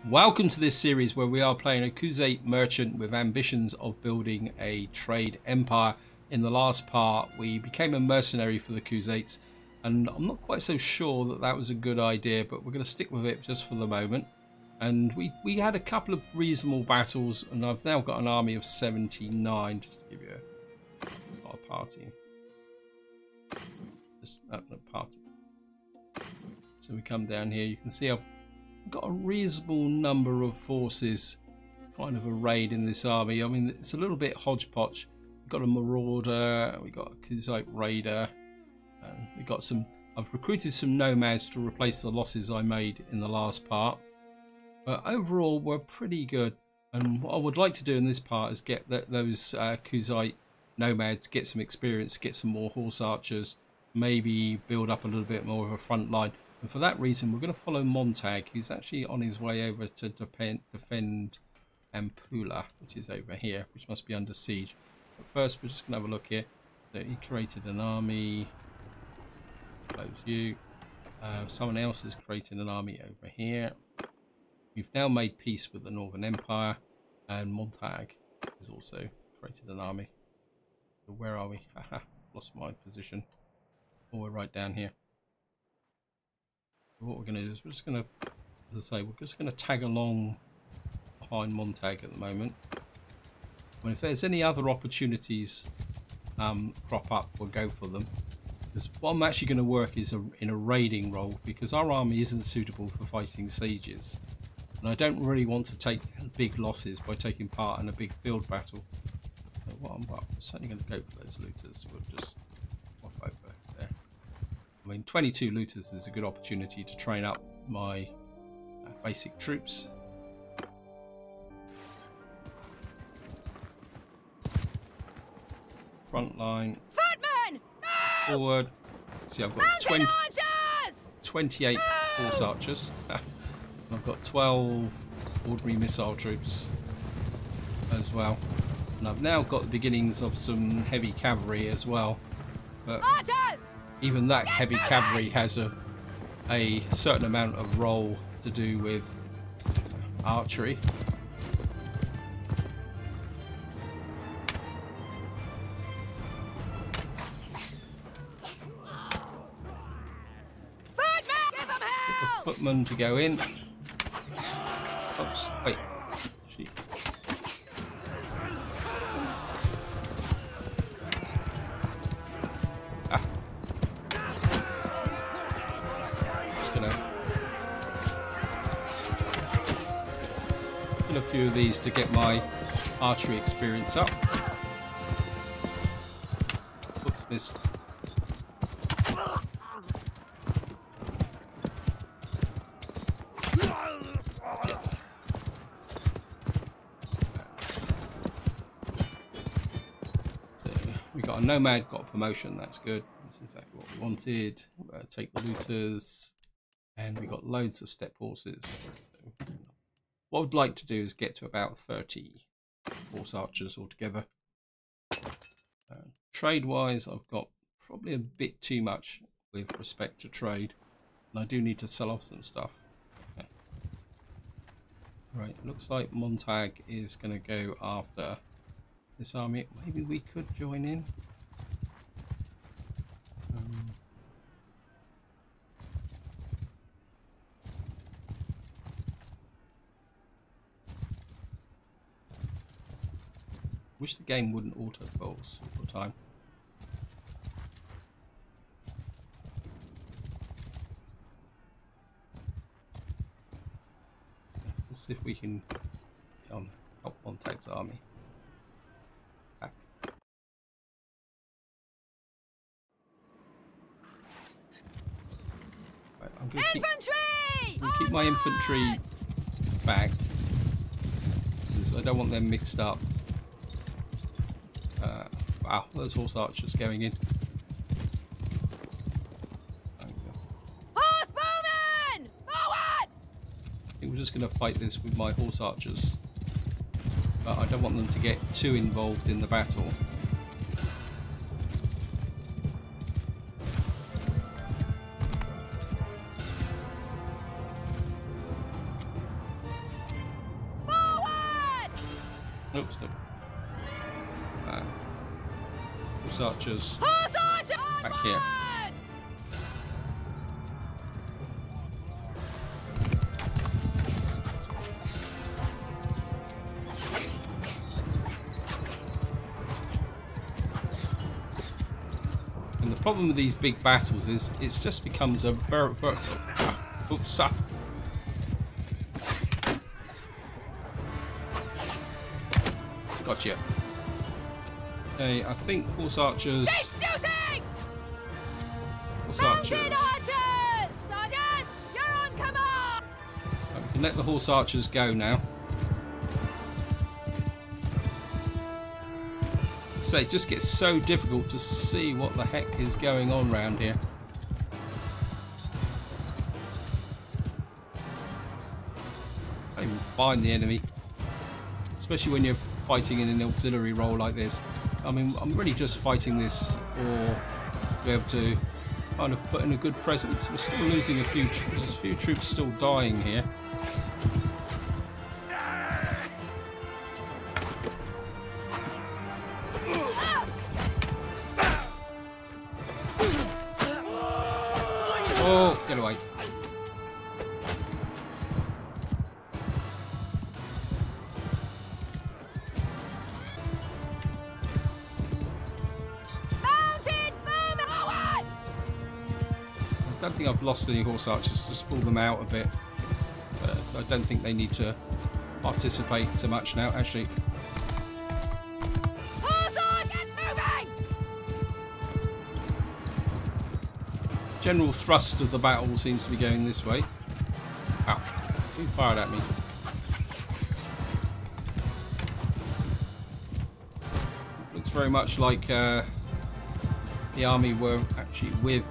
Welcome to this series where we are playing a Khuzait merchant with ambitions of building a trade empire. In the last part we became a mercenary for the Khuzaits, and I'm not quite so sure that that was a good idea, but we're going to stick with it just for the moment. And we had a couple of reasonable battles, and I've now got an army of 79, just to give you a, it's not a party. Just no party. So we come down here, you can see I've got a reasonable number of forces kind of arrayed in this army. I mean, it's a little bit hodgepodge. We've got a marauder, we've got a Khuzait raider, and we've got some, I've recruited some nomads to replace the losses I made in the last part. But overall we're pretty good, and what I would like to do in this part is get those Khuzait nomads, get some experience, get some more horse archers, maybe build up a little bit more of a front line. And for that reason, we're going to follow Montag, who's actually on his way over to defend Ampula, which is over here, which must be under siege. But first, we're just going to have a look here. So he created an army. Close you. Someone else has created an army over here. We've now made peace with the Northern Empire, and Montag has also created an army. So where are we? Haha, lost my position. Oh, we're right down here. What we're going to do is we're just going to, as I say, we're just going to tag along behind Montag at the moment. And if there's any other opportunities crop up, we'll go for them. Because what I'm actually going to work is in a raiding role, because our army isn't suitable for fighting sieges. And I don't really want to take big losses by taking part in a big field battle. So what I'm certainly going to go for those looters. We'll just pop over there. I mean, 22 looters is a good opportunity to train up my basic troops. Front line. Footman! No! Forward. See, I've got 28 horse archers. I've got 12 ordinary missile troops as well. And I've now got the beginnings of some heavy cavalry as well. But even that heavy cavalry has a certain amount of role to do with archery. Get the footman to go in. Oops, wait. Sheep. A few of these to get my archery experience up. Oops, missed. Yeah. So we got a nomad, got a promotion, that's good. That's exactly what we wanted. Take the looters, and we got loads of step horses. So, what I'd like to do is get to about 30 horse archers altogether. Trade-wise, I've got probably a bit too much with respect to trade, and I do need to sell off some stuff. Okay. Right, looks like Montag is going to go after this army. Maybe we could join in. Wish the game wouldn't auto pulse all the time. Let's see if we can help Montag's army. Back. Right, I'm going to keep my infantry back, because I don't want them mixed up. Wow, there's horse archers going in. Horsemen! Forward! I think we're just going to fight this with my horse archers. But I don't want them to get too involved in the battle. Oops, no. Horse archers back here. And the problem with these big battles is it just becomes a very oops. Gotcha. Okay, I think horse archers. Horse archers. Sergeant, you're on command. We can let the horse archers go now. So it just gets so difficult to see what the heck is going on around here. I can't even find the enemy, especially when you're fighting in an auxiliary role like this. I mean, I'm really just fighting this for to be able to kind of put in a good presence. We're still losing a few. There's a few troops still dying here. Oh, get away. I don't think I've lost any horse archers, just pull them out a bit. I don't think they need to participate so much now, actually. Horse archers moving! General thrust of the battle seems to be going this way. Ow, who fired at me? Looks very much like the army were actually with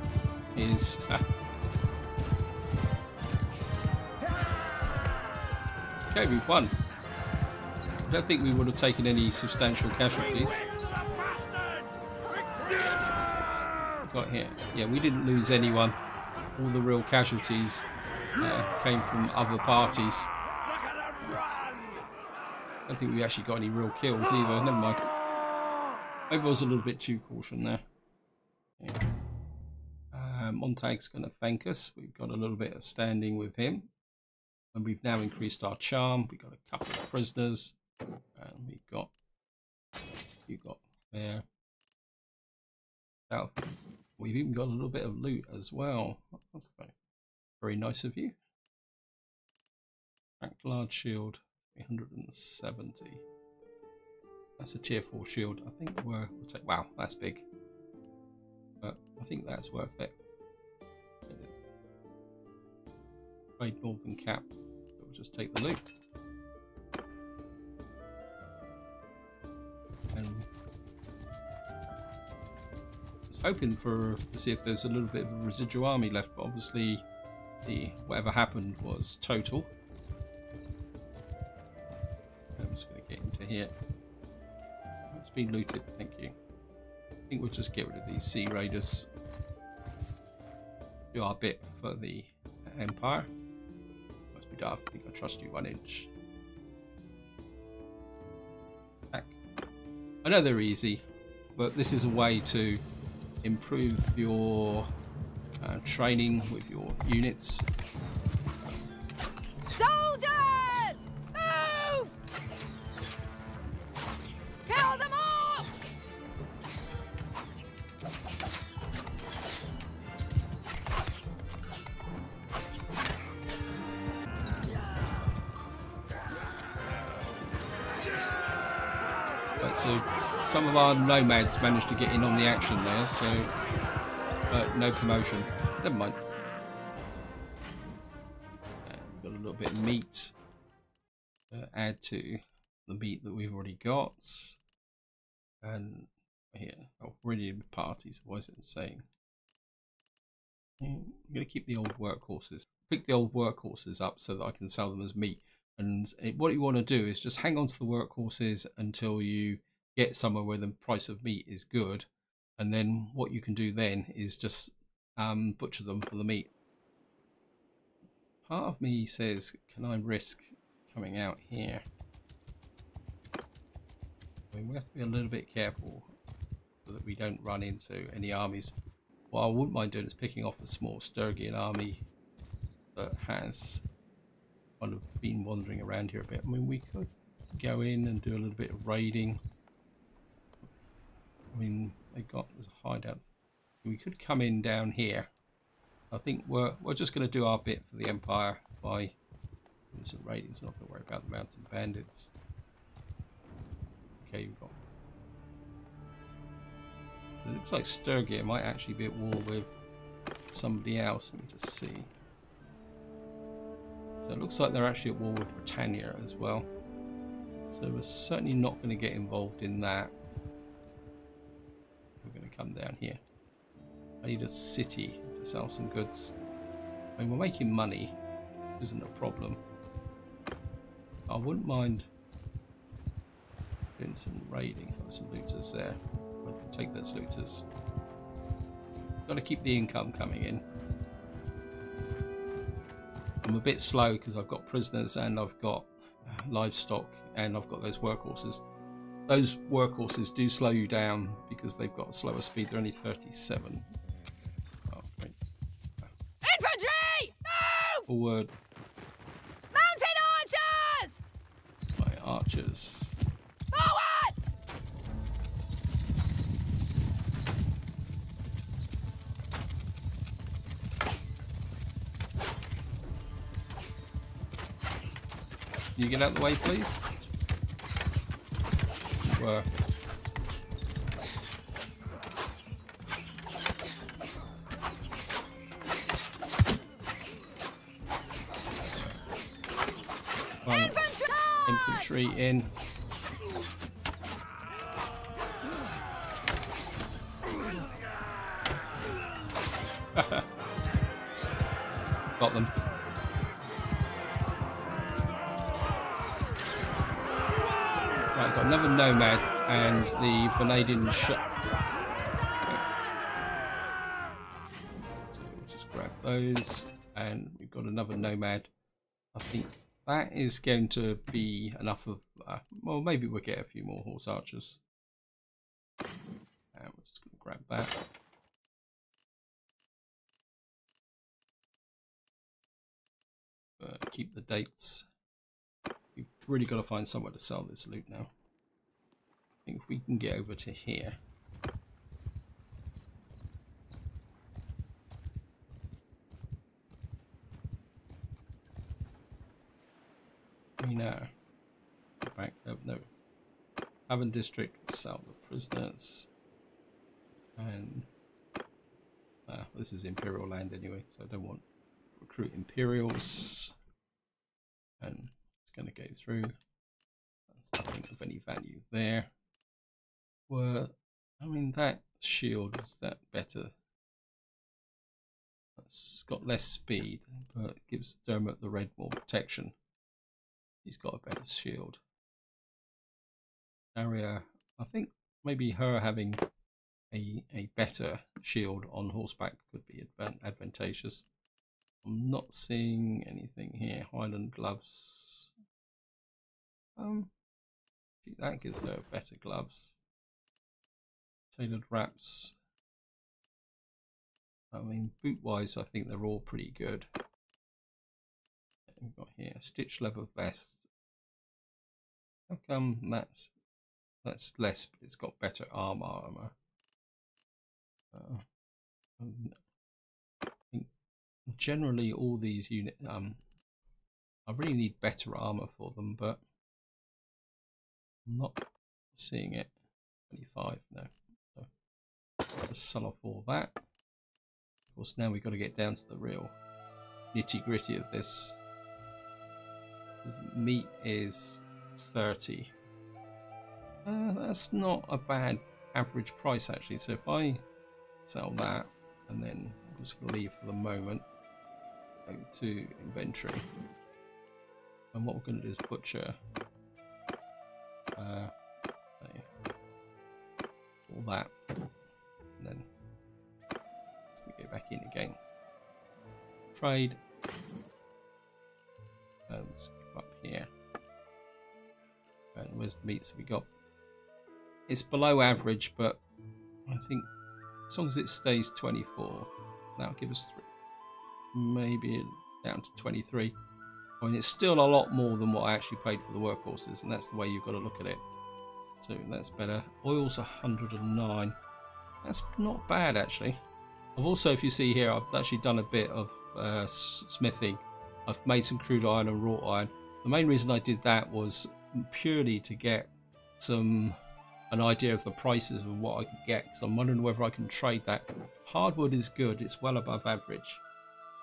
his... Okay, we've won. I don't think we would have taken any substantial casualties. Got here. Yeah, we didn't lose anyone. All the real casualties came from other parties. I don't think we actually got any real kills either. Never mind. Maybe I was a little bit too cautious there. Yeah. Montag's going to thank us. We've got a little bit of standing with him. And we've now increased our charm. We've got a couple of prisoners. And we've got... You got there. South. We've even got a little bit of loot as well. That's very nice of you. Large shield, 370. That's a tier 4 shield. I think we'll take... Wow, that's big. But I think that's worth it. Trade Northern Cap. We'll just take the loot. And just hoping to see if there's a little bit of a residual army left, but obviously whatever happened was total. I'm just going to get into here. It's been looted, thank you. I think we'll just get rid of these Sea Raiders. Do our bit for the Empire. Must be daft. I think I trust you 1 inch. Back. I know they're easy, but this is a way to improve your training with your units. Soldiers! Move! Kill them all! Right, so some of our nomads managed to get in on the action there, so no promotion. Never mind. Got a little bit of meat to add to the meat that we've already got. And here, already in parties. What is it saying? I'm going to keep the old workhorses. Pick the old workhorses up so that I can sell them as meat. And what you want to do is just hang on to the workhorses until you get somewhere where the price of meat is good. And then what you can do then is just butcher them for the meat. Part of me says, can I risk coming out here? I mean, we have to be a little bit careful so that we don't run into any armies. What I wouldn't mind doing is picking off a small Sturgian army that has kind of been wandering around here a bit. I mean, we could go in and do a little bit of raiding. I mean, there's a hideout. We could come in down here. I think we're just going to do our bit for the Empire by doing some raiding. So not going to worry about the mountain bandits. Okay, we've got. It looks like Sturgia might actually be at war with somebody else. Let me just see. So it looks like they're actually at war with Britannia as well. So we're certainly not going to get involved in that. We're going to come down here. I need a city to sell some goods. I mean, we're making money. Isn't a problem. I wouldn't mind doing some raiding. Got some looters there. I can take those looters. Got to keep the income coming in. I'm a bit slow because I've got prisoners and I've got livestock and I've got those workhorses. Those workhorses do slow you down because they've got a slower speed. They're only 37. Oh, great. Infantry! Move! Forward. Mounted archers! My archers. Forward! Can you get out of the way, please? Were. Infantry in. Got them. Right, got another nomad and the Vanadian shot. Okay. So we'll just grab those, and we've got another nomad. I think that is going to be enough of. Well, maybe we'll get a few more horse archers. And we're just going to grab that. Keep the dates. We've really got to find somewhere to sell this loot now. I think if we can get over to here. We know. Back up, no. Haven district, sell the prisoners. And this is Imperial land anyway, so I don't want to recruit Imperials. And it's going to go through. There's nothing of any value there. Well, I mean, that shield, is that better? It's got less speed, but gives Dermot the Red more protection. He's got a better shield. Area, I think maybe her having a better shield on horseback could be advantageous. I'm not seeing anything here. Highland gloves. That gives her better gloves. Tailored wraps. I mean, boot wise, I think they're all pretty good. We've got here stitch leather vest. How come that's less, but it's got better armor? I think generally all these units, I really need better armor for them, but I'm not seeing it. 25, no. So just sell off all that. Of course, now we've got to get down to the real nitty gritty of this. Meat is 30. That's not a bad average price actually. So if I sell that and then I'm just going to leave for the moment, go to inventory, and what we're going to do is butcher all that, and then we go back in again. Trade. Let's go up here. And where's the meats we got? it's below average, but I think as long as it stays 24, that'll give us 3. Maybe down to 23. I mean, it's still a lot more than what I actually paid for the workhorses, and that's the way you've got to look at it. So that's better. Oil's 109. That's not bad, actually. I've also, if you see here, I've actually done a bit of smithing. I've made some crude iron and wrought iron. The main reason I did that was purely to get an idea of the prices of what I could get, because I'm wondering whether I can trade that. Hardwood is good. It's well above average.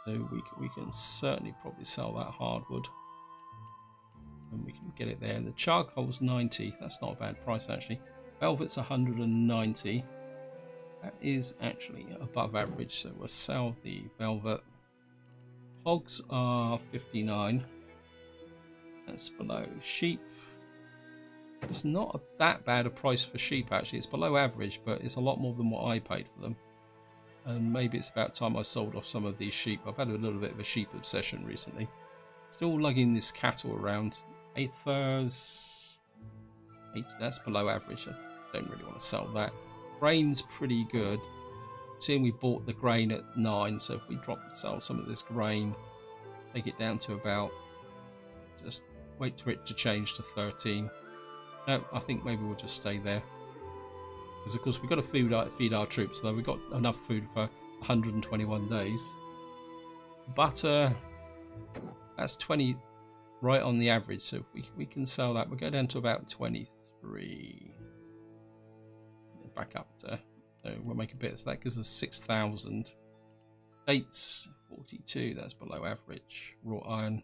So we can certainly probably sell that hardwood. And we can get it there. The charcoal's 90. That's not a bad price, actually. Velvet's 190. That is actually above average, so we'll sell the velvet. Hogs are 59. That's below. Sheep. It's not that bad a price for sheep, actually. It's below average, but it's a lot more than what I paid for them. And maybe it's about time I sold off some of these sheep. I've had a little bit of a sheep obsession recently. Still lugging this cattle around. 8 furs. 8, that's below average. I don't really want to sell that. Grain's pretty good. Seeing we bought the grain at 9, so if we sell some of this grain, take it down to about, just wait for it to change to 13. No, I think maybe we'll just stay there. Because of course we've got to feed our troops, though we've got enough food for 121 days. Butter, that's 20, right on the average, so if we can sell that, we'll go down to about 23. Back up to, so we'll make a bit, so that gives us 6,000. Dates, 42, that's below average. Wrought iron,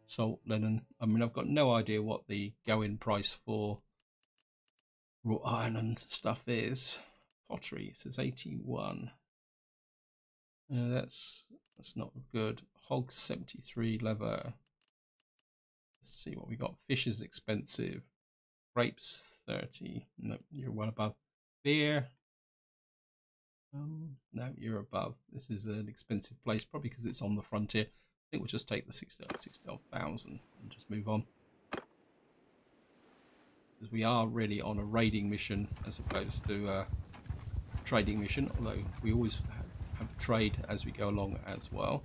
salt, linen. I mean, I've got no idea what the going price for wrought iron and stuff is. Pottery, it says 81. That's not good. Hogs, 73. Leather. Let's see what we got. Fish is expensive. Grapes, 30. No, you're well above. Beer. No, you're above. This is an expensive place, probably because it's on the frontier. I think we'll just take the 60,000 and just move on. Because we are really on a raiding mission as opposed to a trading mission, although we always have trade as we go along as well.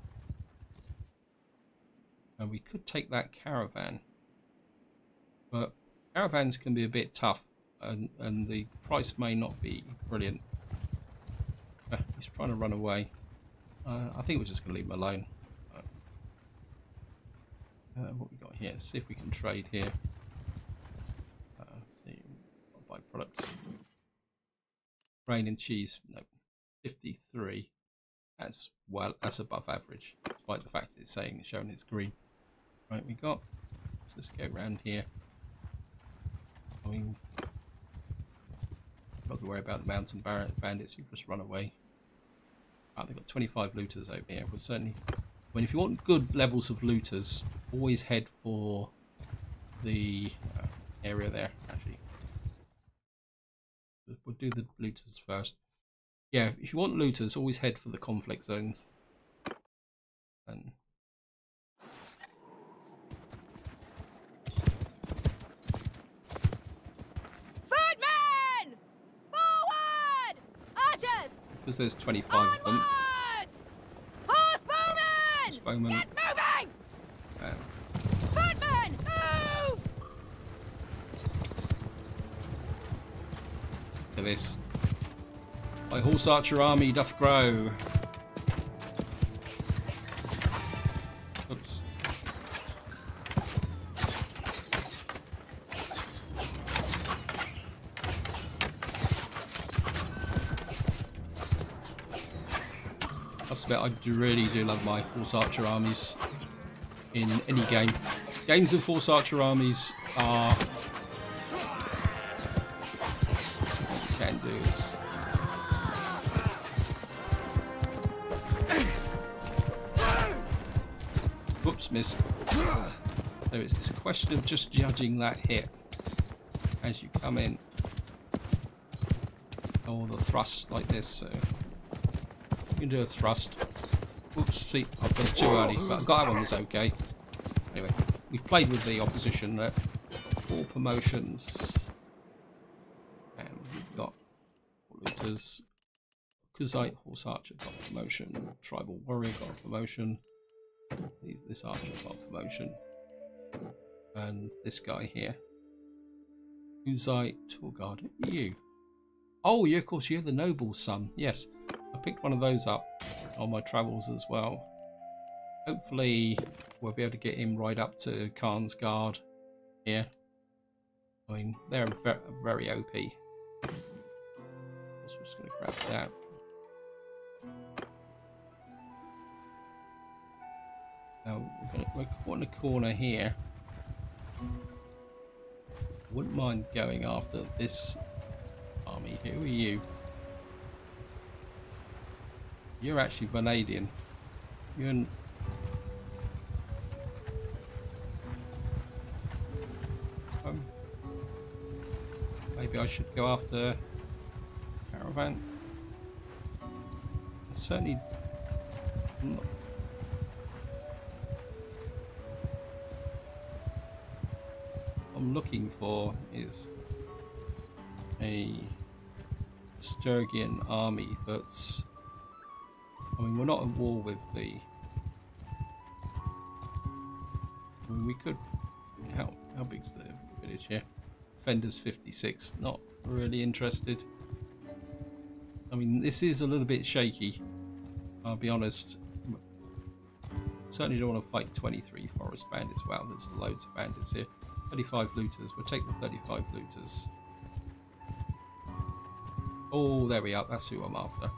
And we could take that caravan, but caravans can be a bit tough, and the price may not be brilliant. He's trying to run away. I think we're just going to leave him alone. What we got here? Let's see if we can trade here. See, I'll buy products. Grain and cheese. No, 53. That's above average, despite the fact it's showing it's green. Right, we got. Let's just go around here. I mean, not to worry about the mountain bandits who just run away. Oh, they've got 25 looters over here. We'll certainly, I mean, if you want good levels of looters, always head for the area there. Actually, we'll do the looters first. Yeah, if you want looters, always head for the conflict zones. And because there's 25 of them. Horse-bowmen! Get moving! Footmen, move! Look at this. My horse archer army doth grow. Oops. I really do love my horse archer armies in any game. Games of horse archer armies are can do. Whoops, miss. So it's a question of just judging that hit as you come in, or the thrust like this. So you can do a thrust. Oops, see, I've done it too early, but I got that one was okay. Anyway, we've played with the opposition. 4 promotions. looters. Khuzait horse archer got a promotion. Tribal warrior got a promotion. This archer got a promotion. And this guy here. Khuzait tour guard. Who are you? Oh, yeah, of course, you're the noble's son. Yes, I picked one of those up on my travels as well. Hopefully, we'll be able to get him right up to Khan's guard here. I mean, they're very OP. So we're just going to grab that. Now, we're caught in a corner here. Wouldn't mind going after this army. Who are you? You're actually Vanadian. You're maybe I should go after Caravan. Certainly not. I'm looking for is a Sturgian army that's, I mean, we're not at war with the, I mean, we could, how big's the village here? Defenders 56, not really interested. I mean, this is a little bit shaky, I'll be honest. Certainly don't want to fight 23 forest bandits. Wow, there's loads of bandits here. 35 looters. We'll take the 35 looters. Oh, there we are. That's who I'm after.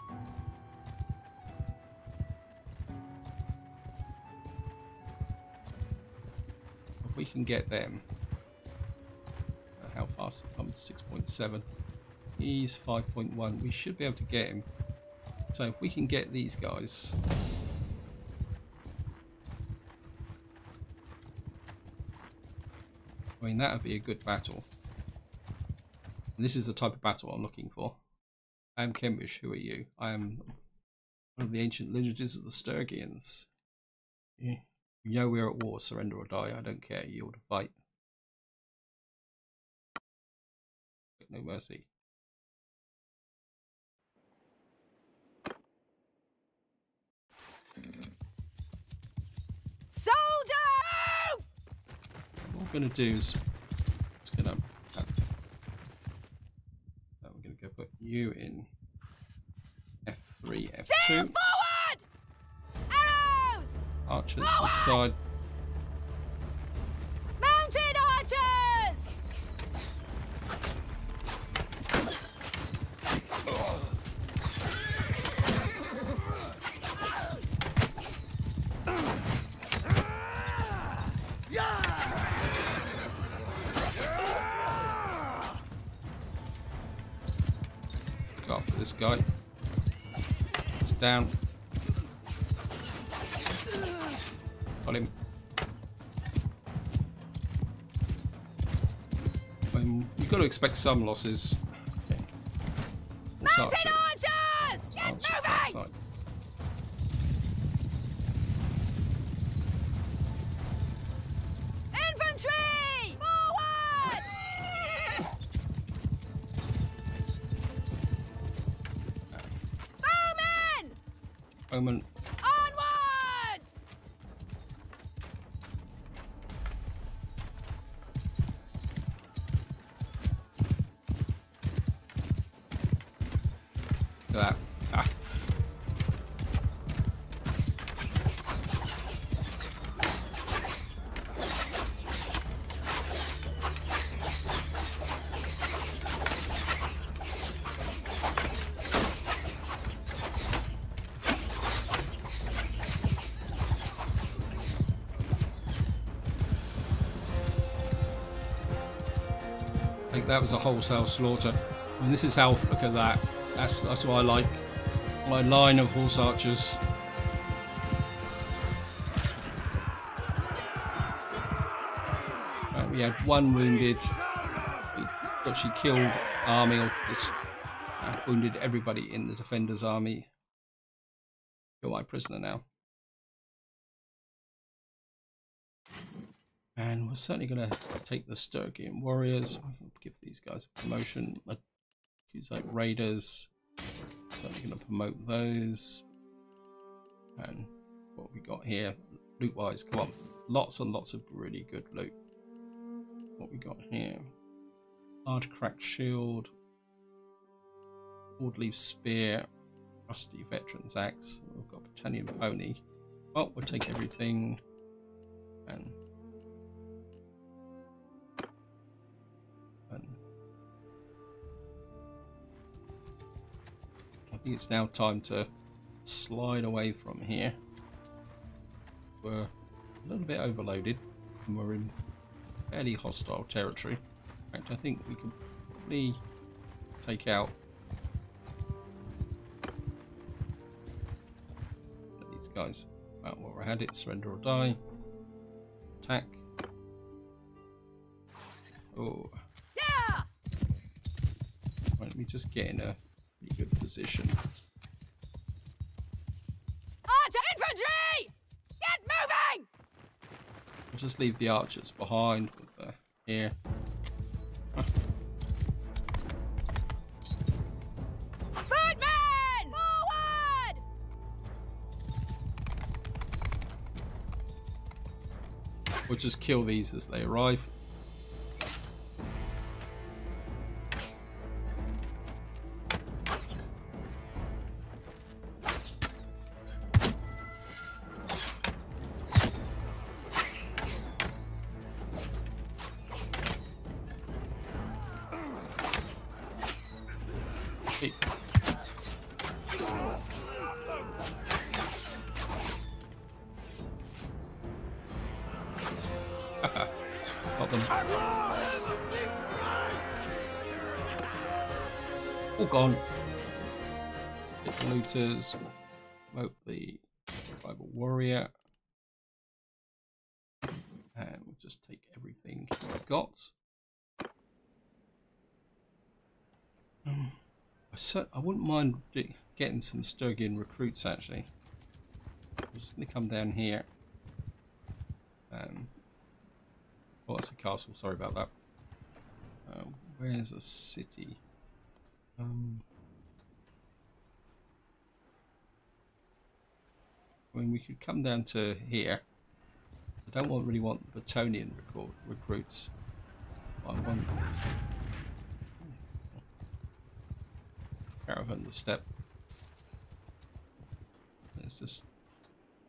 If we can get them. How fast it comes? 6.7. He's 5.1. We should be able to get him. So if we can get these guys. I mean, that would be a good battle. And this is the type of battle I'm looking for. I am Kembish. Who are you? I am one of the ancient lineages of the Sturgians. Yeah. You know we're at war. Surrender or die. I don't care. You ought to fight. No mercy. Soldier! What we're going to do is we're going to go put you in F3, F2. Shields forward! Arrows! Archers Forward! this side. Mounted archers! Go after this guy. He's down. Got him. You've got to expect some losses. Okay. Mounted archers! Get moving! Infantry! Forward! Bowmen! Bowman. Onwards! Look at that. Ah. I think that was a wholesale slaughter. And this is how, look at that. That's what I like. My line of horse archers. Right, we had one wounded. We actually killed army, or just wounded everybody in the defender's army. You're my prisoner now. And we're certainly going to take the Sturgian warriors. We'll give these guys a promotion. Khuzait raiders. So we're going to promote those. And what we got here, loot wise, come on, lots and lots of really good loot. What we got here, large cracked shield, broadleaf spear, rusty veteran's axe. We've got battalion pony. Well, we'll take everything and I think it's now time to slide away from here. We're a little bit overloaded and we're in fairly hostile territory. In fact, I think we can probably take out these guys. About where I had it, surrender or die. Attack. Oh. Yeah! Right, let me just get in a pretty good position. Archer infantry! Get moving! I'll just leave the archers behind with here. Footmen! Forward! We'll just kill these as they arrive. Got them. All gone. Get the looters. Promote the tribal warrior. And we'll just take everything we've got. I wouldn't mind getting some Sturgian recruits actually. I'm just going to come down here. Oh, that's the castle. Sorry about that. Where's the city? I mean, we could come down to here. I don't really want Battonian recruits. I want caravan the steppe. Let's just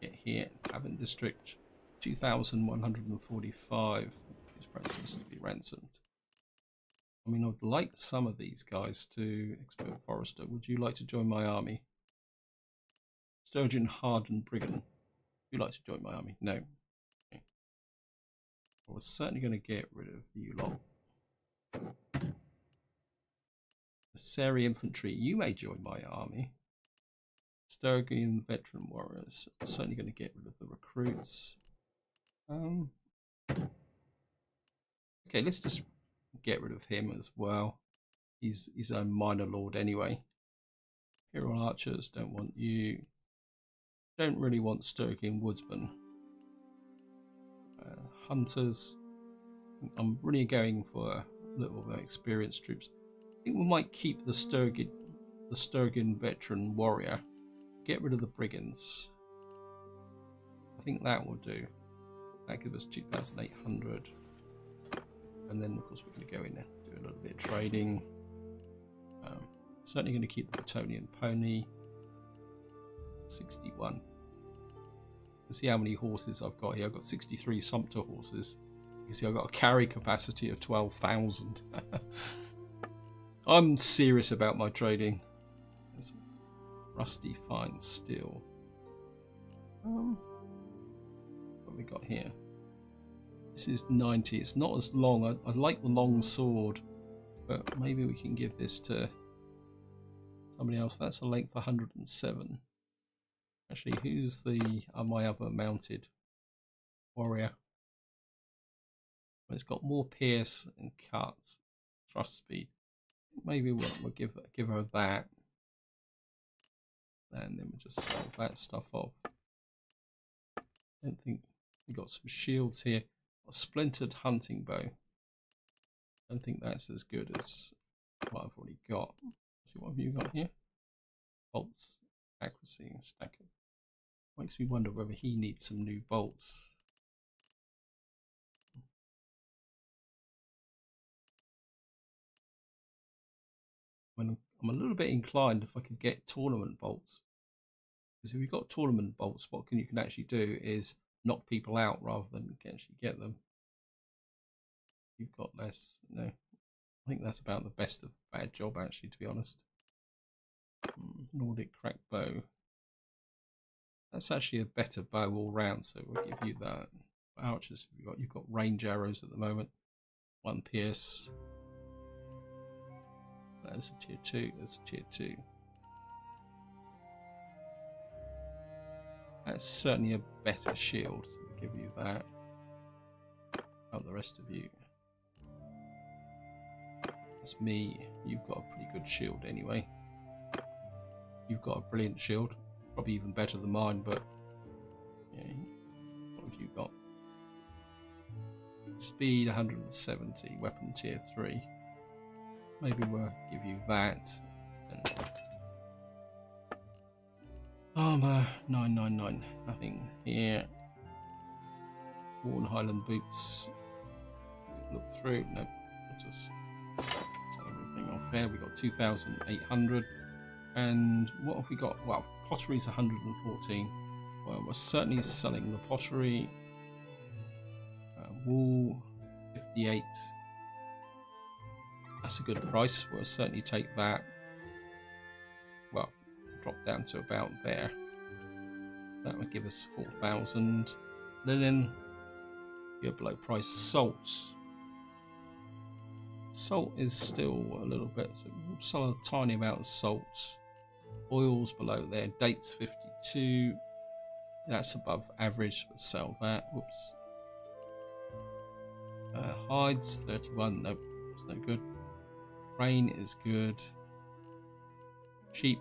get here. Tavern district. 2,145 is prices to be ransomed. I mean, I'd like some of these guys to expert forester. Would you like to join my army? Sturgeon, Harden, Brigand. Would you like to join my army? No. Okay. I was certainly going to get rid of you lot. Sari infantry, you may join my army. Sturgian veteran warriors. I'm certainly going to get rid of the recruits. Okay, let's just get rid of him as well. He's his own minor lord anyway. Imperial archers, don't want you. Don't really want Sturgian woodsmen. Hunters, I'm really going for a little bit experienced troops. I think we might keep the Sturgian veteran warrior. Get rid of the brigands. I think that will do. That gives us 2,800. And then, of course, we're going to go in there, do a little bit of trading. Certainly going to keep the Battonian pony. 61. You can see how many horses I've got here. I've got 63 sumpter horses. You can see I've got a carry capacity of 12,000. I'm serious about my trading. There's rusty fine steel. What have we got here? This is 90. It's not as long. I like the long sword, but maybe we can give this to somebody else. That's a length 107. Actually, who's my other mounted warrior? Well, it's got more pierce and cut, thrust speed. Maybe we'll give her that, and then we'll just sell that stuff off. I don't think we got some shields here. A splintered hunting bow. I don't think that's as good as what I've already got. So what have you got here? bolts, accuracy, and stacking. Makes me wonder whether he needs some new bolts. When I'm a little bit inclined if I could get tournament bolts, because if you've got tournament bolts, what you can actually do is knock people out rather than actually get them. You've got less. No, I think that's about the best of bad job, actually, to be honest. Nordic crack bow. That's actually a better bow all round, so we'll give you that. Archers, you've got range arrows at the moment. 1 pierce. There's a tier 2. There's a tier 2. That's certainly a better shield. So we'll give you that. How the rest of you? That's me. You've got a pretty good shield anyway. You've got a brilliant shield. Probably even better than mine, but yeah. What have you got? Speed 170, weapon tier 3. Maybe we'll give you that. And armor 999. Nothing here. Worn Highland boots. Look through. No, we'll just take everything off there. We got 2,800. And what have we got? Well, pottery's 114. Well, we're certainly selling the pottery. Wool 58. That's a good price. We'll certainly take that. Well, drop down to about there. That would give us 4,000. Linen, you're below price. Salt. Salt is still a little bit. So we'll sell a tiny amount of salt. Oils below there. Dates 52. That's above average. We'll sell that. Whoops. Hides 31. Nope, it's no good. Rain is good. Sheep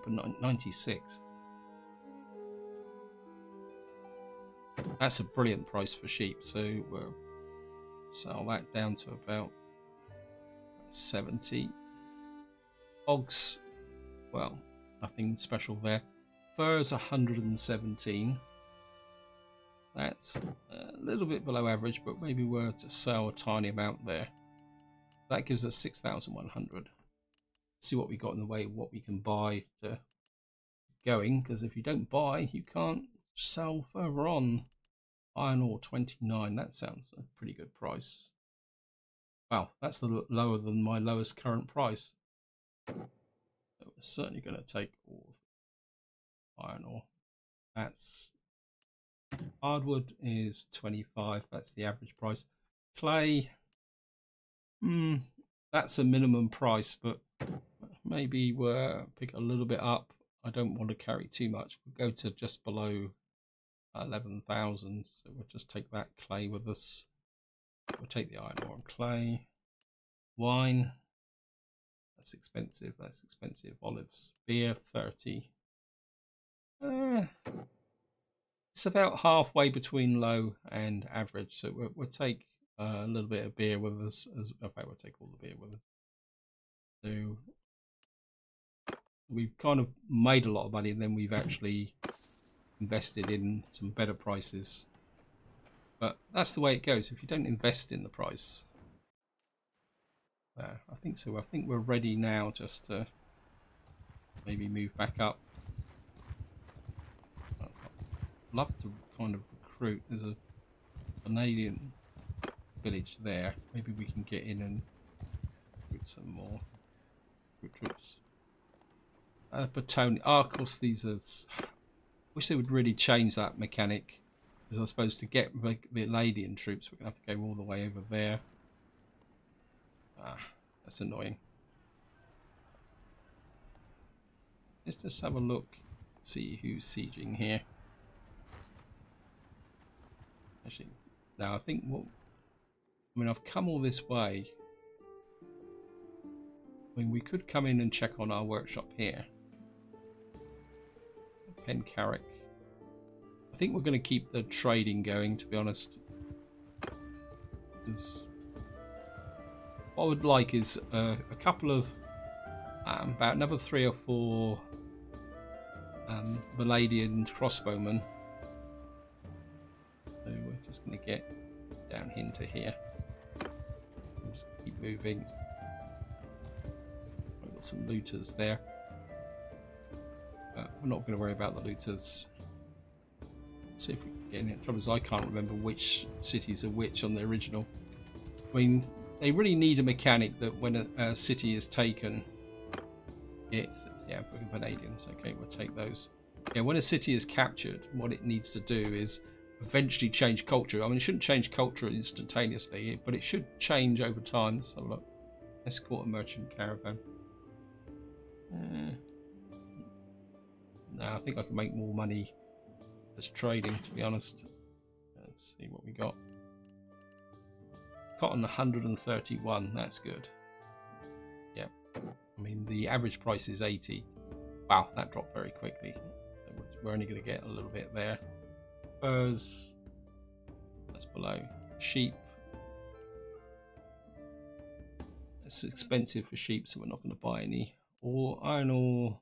are 96. That's a brilliant price for sheep. So we'll sell that down to about 70. Hogs, well, nothing special there. Furs 117. That's a little bit below average, but maybe we're to sell a tiny amount there. That gives us 6,100. See what we got in the way, what we can buy to going, because if you don't buy, you can't sell further on. Iron ore 29. That sounds a pretty good price. Wow, that's lower than my lowest current price. So we're certainly going to take all of iron ore. That's hardwood is 25. That's the average price. Clay, that's a minimum price, but maybe we'll pick a little bit up. I don't want to carry too much. We'll go to just below 11,000. So we'll just take that clay with us. We'll take the iron ore and clay. Wine, that's expensive. That's expensive. Olives, beer 30. It's about halfway between low and average. So we'll take a little bit of beer with us. Okay, we'll take all the beer with us. So we've kind of made a lot of money, and then we've actually invested in some better prices. But that's the way it goes. If you don't invest in the price, I think so. I think we're ready now just to maybe move back up. I'd love to kind of recruit. There's a Canadian village there. Maybe we can get in and recruit some more troops. Battalion. Oh, of course, these are. Wish they would really change that mechanic. Because I suppose to get the Canadian troops, we're going to have to go all the way over there. That's annoying. Let's just have a look, see who's sieging here. Actually, now I think I've come all this way. I mean, we could come in and check on our workshop here. Pen Carrick. I think we're going to keep the trading going, to be honest. Because what I would like is a couple of about another 3 or 4 Valadian crossbowmen. So we're just going to get down into here. Just keep moving. We've got some looters there. We're not going to worry about the looters. Let's see if we can get in. The trouble is I can't remember which cities are which on the original. I mean, they really need a mechanic that when a city is taken, yeah, for Canadians. Okay, we'll take those. Yeah, when a city is captured, what it needs to do is eventually change culture. I mean, it shouldn't change culture instantaneously, but it should change over time. Let's have a look. Escort a merchant caravan. No, I think I can make more money as trading, to be honest. Let's see what we got. Cotton 131, that's good. Yeah, I mean the average price is 80. Wow, that dropped very quickly. We're only going to get a little bit there. Furs, that's below. Sheep, it's expensive for sheep, so we're not going to buy any. Or iron ore,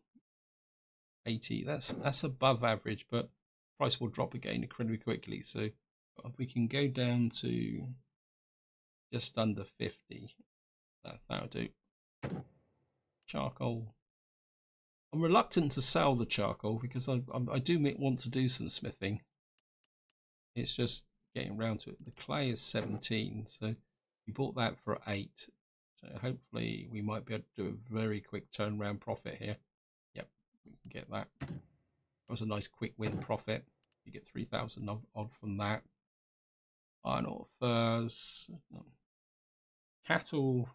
80. That's above average, but price will drop again incredibly quickly. So we can go down to just under 50. That'll do. Charcoal. I'm reluctant to sell the charcoal because I do want to do some smithing. It's just getting around to it. The clay is 17, so we bought that for 8. So hopefully we might be able to do a very quick turnaround profit here. Yep, we can get that. That was a nice quick win profit. You get 3,000 odd from that. Iron ore, furs, cattle.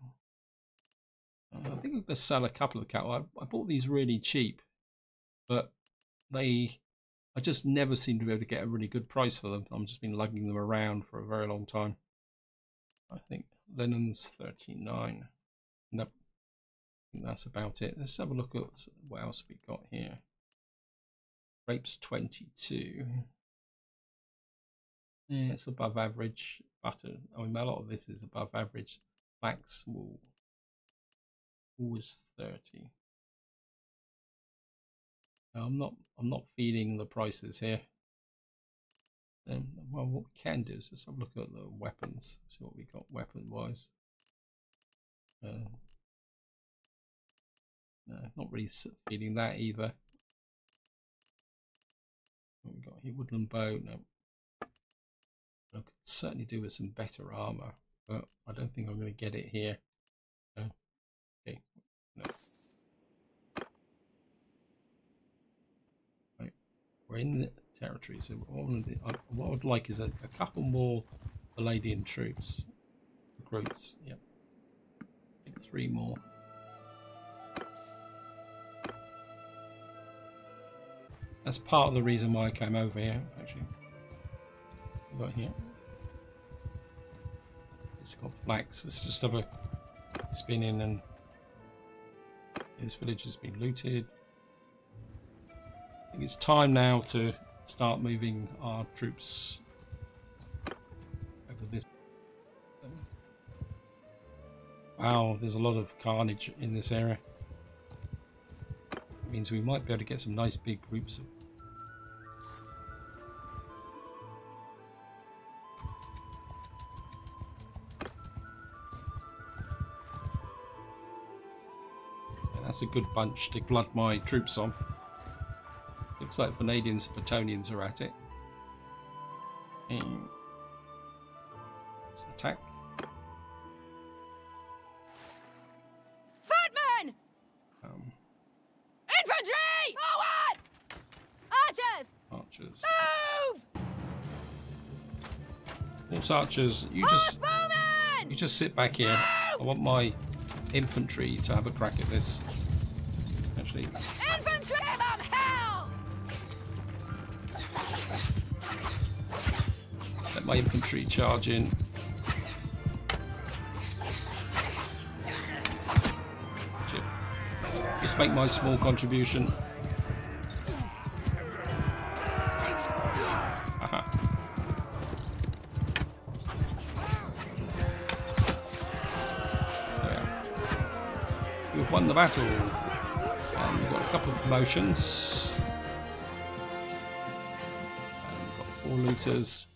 I think I'm going to sell a couple of cattle. I bought these really cheap, but I just never seem to be able to get a really good price for them. I've just been lugging them around for a very long time. I think linen's 39. Nope. I think that's about it. Let's have a look at what else we got here. Grapes 22. Yeah, it's above average. Butter. I mean, a lot of this is above average. Flax wool. Wool is 30. Now, I'm not feeding the prices here. Well, what we can do is let's have a look at the weapons. See what we got weapon wise. No, not really feeding that either. What we got here? Woodland bow. No. I could certainly do with some better armor, but I don't think I'm going to get it here. No. Okay. No. Right. We're in the territory, so what I would like is a couple more Valadian troops. Recruits. Yep. Take 3 more. That's part of the reason why I came over here, actually. Got here. It's got Flax. Let's just have a spin in, and this village has been looted. I think it's time now to start moving our troops over this. Wow, there's a lot of carnage in this area. It means we might be able to get some nice big groups of That's a good bunch to blood my troops on. Looks like Vanadians and Bretonians are at it. Let's attack. Footmen! Infantry! Forward! Archers! Archers. Move! Horse archers, you just sit back here. I want my infantry to have a crack at this. Actually, Infantry! Give 'em hell! let my infantry charge in. Just make my small contribution. Aha. There. We've won the battle. And we've got a couple of promotions. 4 looters.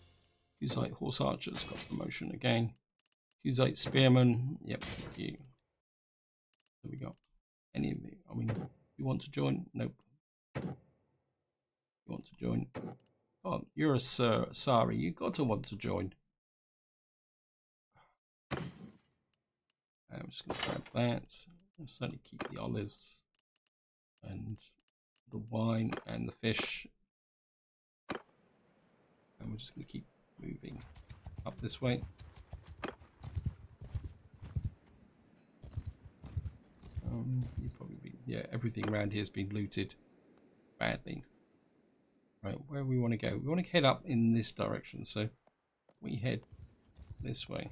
Khuzait horse archers got promotion again. Khuzait spearmen. Yep, thank you. Have we got any of the? I mean, you want to join? Nope. You want to join? Oh, you're a Sari. You got to want to join. I'm just going to grab that. I'll certainly keep the olives and the wine and the fish. And we're just going to keep moving up this way. You probably be, yeah, everything around here has been looted badly. Right, where we want to go? We want to head up in this direction, so we head this way.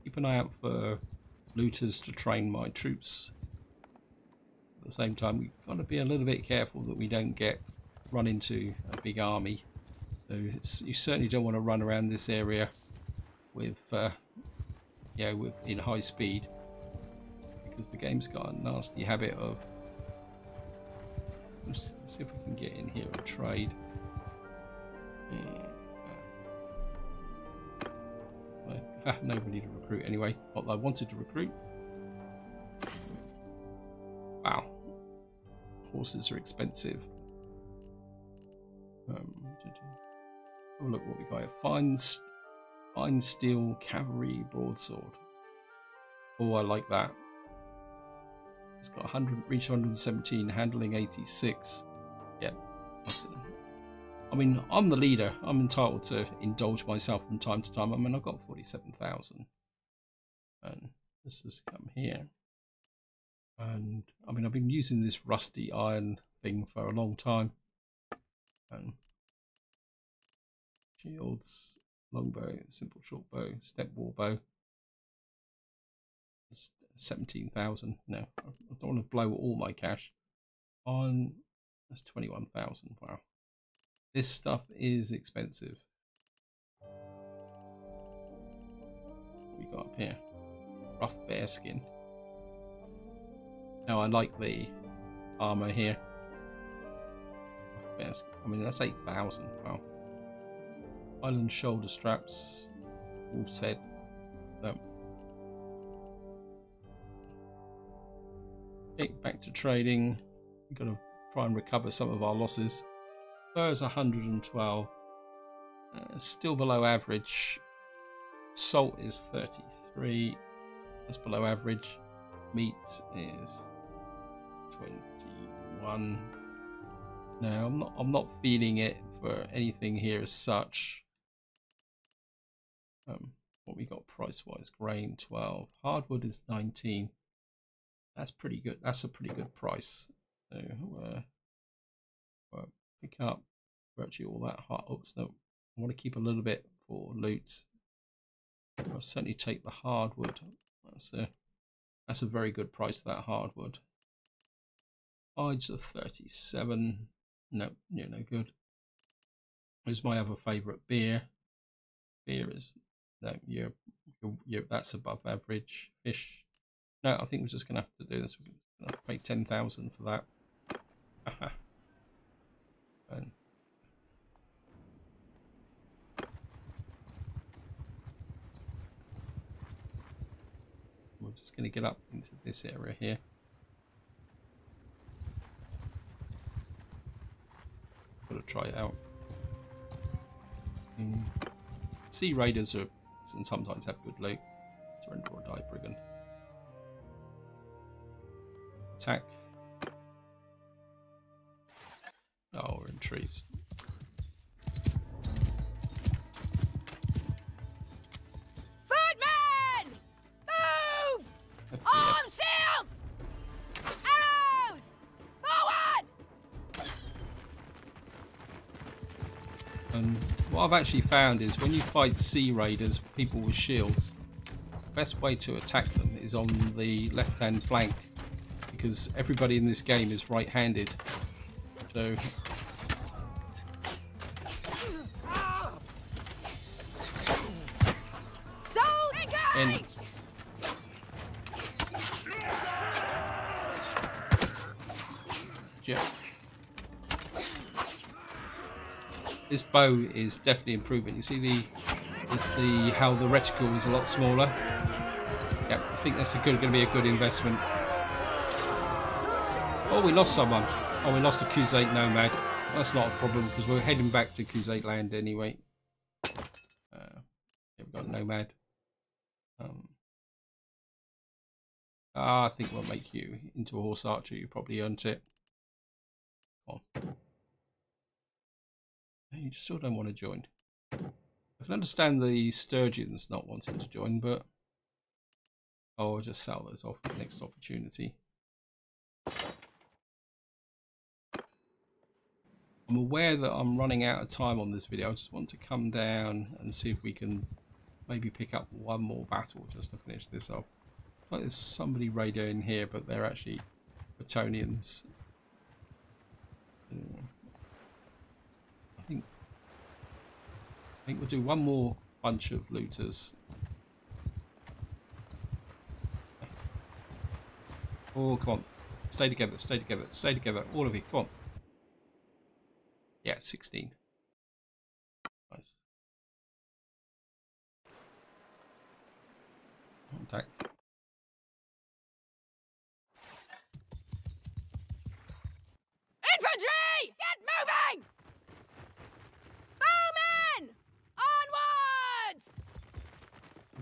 Keep an eye out for looters to train my troops. At the same time, we've got to be a little bit careful that we don't get run into a big army. So you certainly don't want to run around this area with in high speed, because the game's got a nasty habit of. Let's see if we can get in here and trade. Nobody to recruit anyway. Not that I wanted to recruit. Wow, horses are expensive. Have a look what we got here. Fine steel cavalry broadsword. Oh, I like that. It's got 100, reach 117, handling 86. Yeah. I mean, I'm the leader. I'm entitled to indulge myself from time to time. I mean, I've got 47,000. And this has come here. And I mean, I've been using this rusty iron thing for a long time. And shields, longbow, simple short bow, step war bow. 17,000. No, I don't want to blow all my cash on. That's 21,000. Wow, this stuff is expensive. What we got up here? Rough bear skin. Now I like the armor here. Rough bear skin. I mean, that's 8,000. Wow. Island shoulder straps. Wolf said. No. Back to trading. We've got to try and recover some of our losses. Fur's 112. Still below average. Salt is 33. That's below average. Meat is 21. No, I'm not feeling it for anything here as such. What we got price wise? Grain 12. Hardwood is 19. That's pretty good. That's a pretty good price. So pick up virtually all that hard. Oops, no. I want to keep a little bit for loot. I'll certainly take the hardwood. That's a very good price, that hardwood. Hides are 37. No, you're no good. Here's my other favourite beer. Beer is no, you're that's above average. Fish. No, I think we're just gonna have to do this. We're gonna have to pay 10,000 for that. And we're just gonna get up into this area here. Gotta try it out. Sea raiders are and sometimes have good loot. Surrender or die, brigand. Attack. Oh, we're in trees. Footmen! Move! Arm shields! Arrows! Forward! And what I've actually found is when you fight sea raiders, people with shields, the best way to attack them is on the left-hand flank, because everybody in this game is right-handed. So engage! Yeah. This bow is definitely improving. You see how the reticle is a lot smaller. Yeah, I think that's going to be a good investment. Oh, we lost someone. Oh, we lost the Khuzait nomad. That's not a problem because we're heading back to Khuzait land anyway. Yeah, we've got nomad. I think we'll make you into a horse archer. You probably earned it. Come on. You still don't want to join. I can understand the sturgeons not wanting to join, but I'll just sell those off for the next opportunity. I'm aware that I'm running out of time on this video. I just want to come down and see if we can maybe pick up one more battle just to finish this off. Looks like there's somebody radioing here, but they're actually Bretonians. I think we'll do one more bunch of looters. Oh, come on. Stay together, stay together, stay together. All of you, come on. Yeah, 16. Nice. Contact. Infantry! Get moving! Bowmen! Onwards!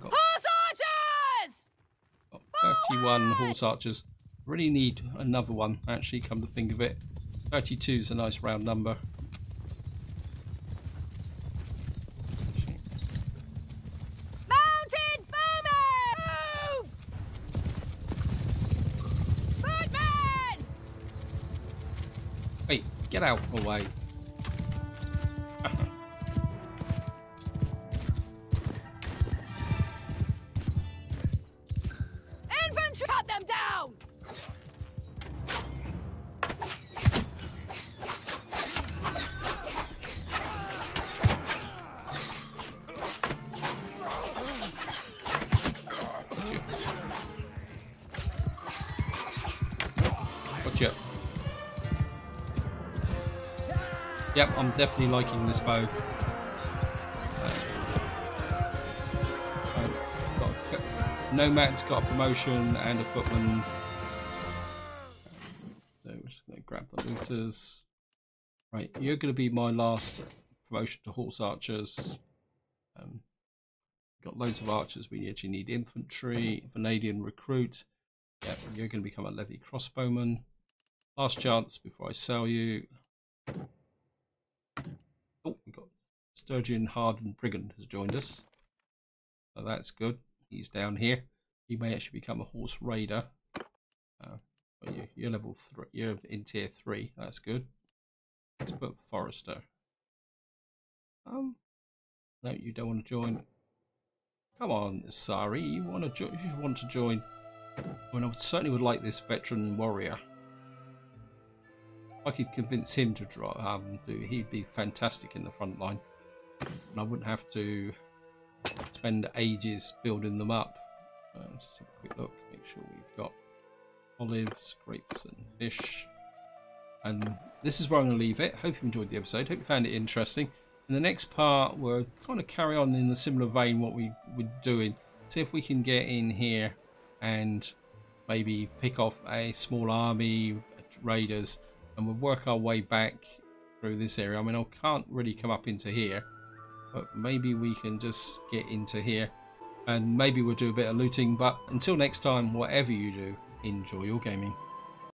Horse archers! Got 31 horse archers. Really need another one, actually, come to think of it. 32 is a nice round number. Mounted bowmen! Move! Footmen! Wait, get out of the way. Infantry! Cut them down! Gotcha. Yep, I'm definitely liking this bow. Nomad's got a promotion and a footman. So we're just going to grab the looters. Right, you're going to be my last promotion to horse archers. Got loads of archers. We actually need infantry, Vanadian recruit. Yep, you're going to become a levy crossbowman. Last chance before I sell you. Oh, we got Sturgeon Hardened Brigand has joined us. So that's good. He's down here. He may actually become a horse raider. You're level 3. You're in tier 3. That's good. Let's put Forester. No, you don't want to join. Come on, Sari. You want to join? I mean, I certainly would like this veteran warrior. If I could convince him to he'd be fantastic in the front line, and I wouldn't have to spend ages building them up. Let's just have a quick look, make sure we've got olives, grapes and fish. And this is where I'm going to leave it. Hope you enjoyed the episode, hope you found it interesting. In the next part we'll kind of carry on in a similar vein what we were doing. See if we can get in here and maybe pick off a small army, raiders, and we'll work our way back through this area. I mean, I can't really come up into here, but maybe we can just get into here and maybe we'll do a bit of looting. But until next time, whatever you do, enjoy your gaming.